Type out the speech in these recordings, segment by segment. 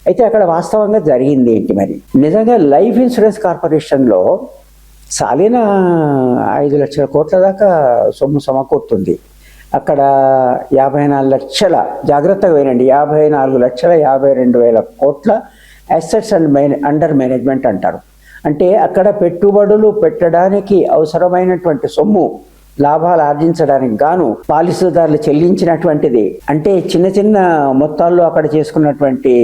అయితే అక్కడ వాస్తవంగా జరిగింది ఏంటి మరి? నిజంగా లైఫ్ ఇన్సూరెన్స్ కార్పొరేషన్లో సాలిన 5 లక్షల కోట్ల దాకా సొమ్ము సమకూరుతుంది. అక్కడ 54 లక్షల, జాగ్రత్తగా వినండి, 54,52,000 కోట్ల అసెట్స్ అండర్ మేనేజ్మెంట్ అంటారు. అంటే అక్కడ పెట్టుబడులు పెట్టడానికి అవసరమైనటువంటి సొమ్ము, లాభాలు ఆర్జించడానికి గాను పాలసీదారులు చెల్లించినటువంటిది. అంటే చిన్న చిన్న మొత్తాల్లో అక్కడ చేసుకున్నటువంటి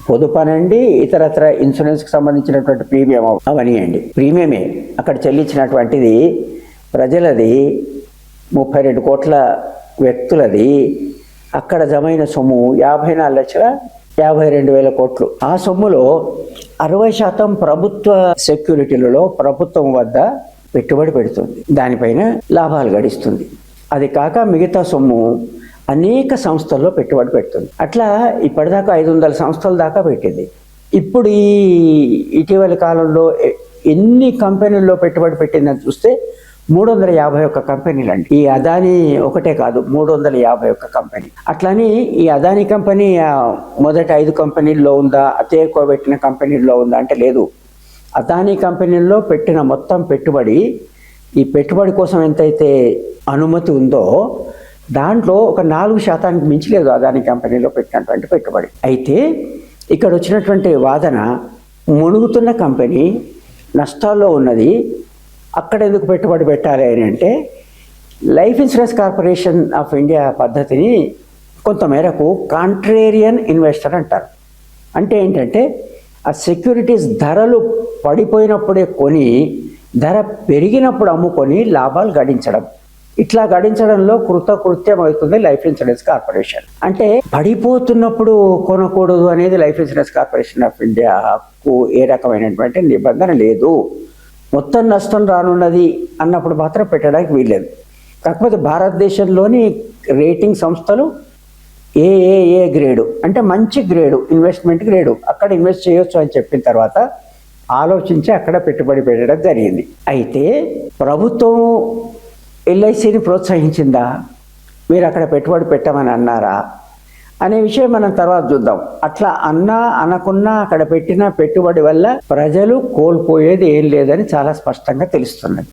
పొదుపనండి, ఇతరత్ర ఇన్సూరెన్స్కి సంబంధించినటువంటి ప్రీమియం అవనియండి, ప్రీమియమే అక్కడ చెల్లించినటువంటిది ప్రజలది, 32 కోట్ల వ్యక్తులది. అక్కడ జమైన సొమ్ము 54,52,000 కోట్లు. ఆ సొమ్ములో 60% ప్రభుత్వ సెక్యూరిటీలలో ప్రభుత్వం వద్ద పెట్టుబడి పెడుతుంది, దానిపైన లాభాలు గడిస్తుంది. అది కాక మిగతా సొమ్ము అనేక సంస్థల్లో పెట్టుబడి పెడుతుంది. అట్లా ఇప్పటిదాకా 500 సంస్థల దాకా పెట్టింది. ఇప్పుడు ఈ ఇటీవలి కాలంలో ఎన్ని కంపెనీల్లో పెట్టుబడి పెట్టిందని చూస్తే 351 కంపెనీలు అండి. ఈ అదానీ ఒకటే కాదు, 351 కంపెనీ. అట్లని ఈ అదానీ కంపెనీ మొదటి 5 కంపెనీల్లో ఉందా, అతి ఎక్కువ పెట్టిన కంపెనీల్లో ఉందా అంటే లేదు. అదానీ కంపెనీల్లో పెట్టిన మొత్తం పెట్టుబడి, ఈ పెట్టుబడి కోసం ఎంతైతే అనుమతి ఉందో దాంట్లో ఒక 4% మించి లేదు అదానీ కంపెనీలో పెట్టినటువంటి పెట్టుబడి. అయితే ఇక్కడ వచ్చినటువంటి వాదన, మునుగుతున్న కంపెనీ నష్టాల్లో ఉన్నది, అక్కడ ఎందుకు పెట్టుబడి పెట్టాలి అని అంటే, life insurance corporation of India పద్ధతిని కొంతమేరకు కాంట్రేరియన్ ఇన్వెస్టర్ అంటారు. అంటే ఏంటంటే ఆ సెక్యూరిటీస్ ధరలు పడిపోయినప్పుడే కొని, ధర పెరిగినప్పుడు అమ్ముకొని లాభాలు గడించడం. ఇట్లా గడించడంలో కృతకృత్యం అవుతుంది లైఫ్ ఇన్సూరెన్స్ కార్పొరేషన్. అంటే పడిపోతున్నప్పుడు కొనకూడదు అనేది లైఫ్ ఇన్సూరెన్స్ కార్పొరేషన్ ఆఫ్ ఇండియాకు ఏ రకమైనటువంటి నిబంధన లేదు. మొత్తం నష్టం రానున్నది అన్నప్పుడు మాత్రం పెట్టడానికి వీల్లేదు. కాకపోతే భారతదేశంలోని రేటింగ్ సంస్థలు ఏ గ్రేడు అంటే మంచి గ్రేడు, ఇన్వెస్ట్మెంట్ గ్రేడు, అక్కడ ఇన్వెస్ట్ చేయొచ్చు అని చెప్పిన తర్వాత ఆలోచించి అక్కడ పెట్టుబడి పెట్టడం జరిగింది. అయితే ప్రభుత్వం ఎల్ఐసిని ప్రోత్సహించిందా, మీరు అక్కడ పెట్టుబడి పెట్టమని అన్నారా అనే విషయం మనం తర్వాత చూద్దాం. అట్లా అన్నా అనకున్నా అక్కడ పెట్టిన పెట్టుబడి వల్ల ప్రజలు కోల్పోయేది ఏం లేదని చాలా స్పష్టంగా తెలుస్తున్నది.